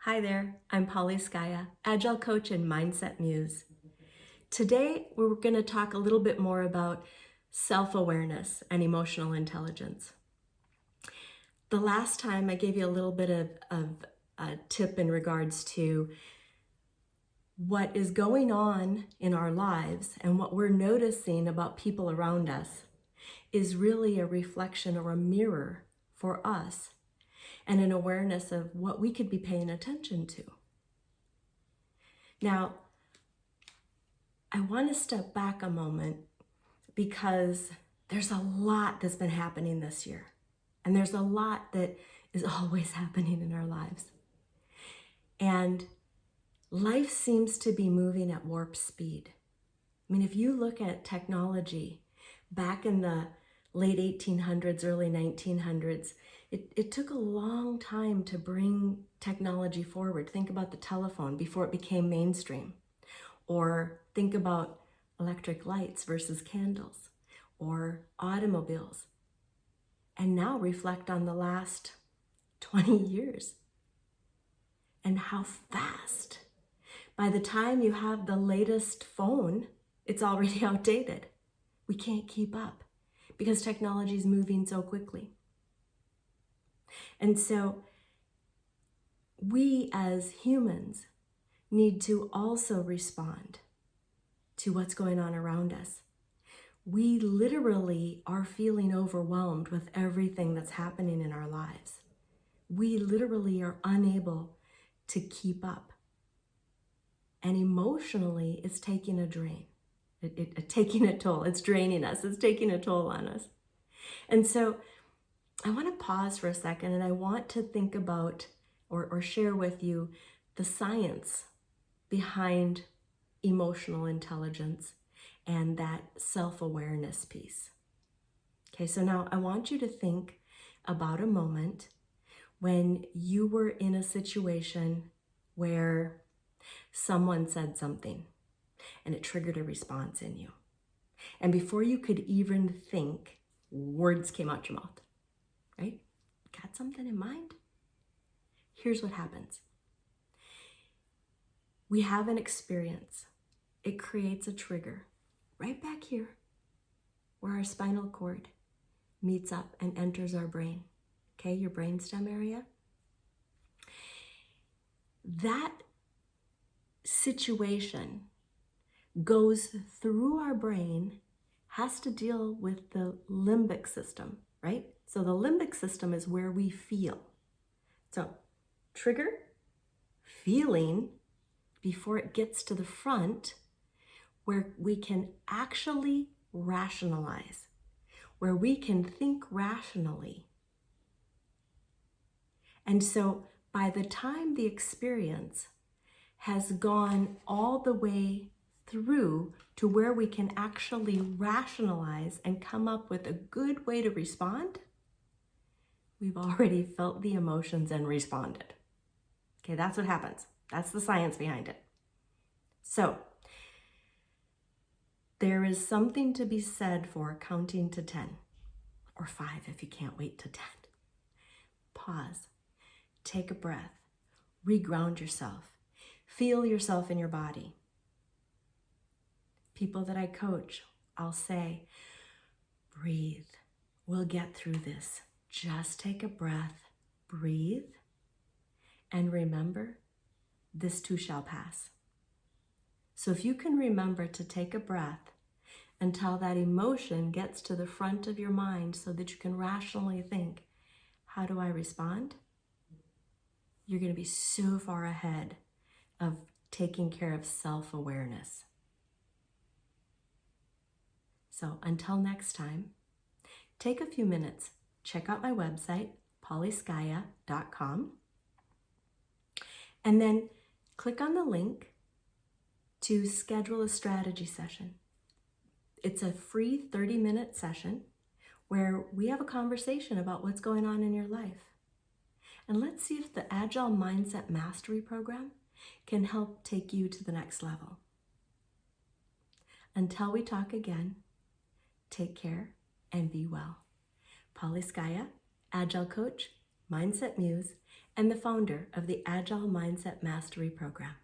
Hi there, I'm Paulie Skaja, Agile Coach and Mindset Muse. Today, we're going to talk a little bit more about self-awareness and emotional intelligence. The last time I gave you a little bit of a tip in regards to what is going on in our lives and what we're noticing about people around us is really a reflection or a mirror for us and an awareness of what we could be paying attention to. Now, I want to step back a moment because there's a lot that's been happening this year. And there's a lot that is always happening in our lives. And life seems to be moving at warp speed. I mean, if you look at technology back in the late 1800s, early 1900s, it took a long time to bring technology forward. Think about the telephone before it became mainstream. Or think about electric lights versus candles, or automobiles. And now reflect on the last 20 years and how fast. By the time you have the latest phone, it's already outdated. We can't keep up because technology is moving so quickly. And so we as humans need to also respond to what's going on around us. We literally are feeling overwhelmed with everything that's happening in our lives. We literally are unable to keep up. And emotionally, it's taking a drain. It's taking a toll. It's draining us. It's taking a toll on us. And so I want to pause for a second and I want to think about or share with you the science behind emotional intelligence and that self-awareness piece. Okay, so now I want you to think about a moment when you were in a situation where someone said something and it triggered a response in you. And before you could even think, words came out your mouth, right? Got something in mind? Here's what happens. We have an experience. It creates a trigger right back here where our spinal cord meets up and enters our brain. Okay, your brainstem area. That situation goes through our brain, has to deal with the limbic system, right? So the limbic system is where we feel. So trigger, feeling, before it gets to the front, where we can actually rationalize, where we can think rationally. And so by the time the experience has gone all the way through to where we can actually rationalize and come up with a good way to respond, we've already felt the emotions and responded. Okay, that's what happens. That's the science behind it. So there is something to be said for counting to 10, or 5 if you can't wait to 10. Pause, take a breath, reground yourself, feel yourself in your body. People that I coach, I'll say, breathe. We'll get through this. Just take a breath, breathe, and remember, this too shall pass. So if you can remember to take a breath until that emotion gets to the front of your mind so that you can rationally think, how do I respond? You're going to be so far ahead of taking care of self-awareness. So until next time, take a few minutes, check out my website, paulieskaya.com, and then click on the link to schedule a strategy session. It's a free 30-minute session where we have a conversation about what's going on in your life. And let's see if the Agile Mindset Mastery Program can help take you to the next level. Until we talk again, take care and be well. Paulie Skaja, Agile Coach, Mindset Muse, and the founder of the Agile Mindset Mastery Program.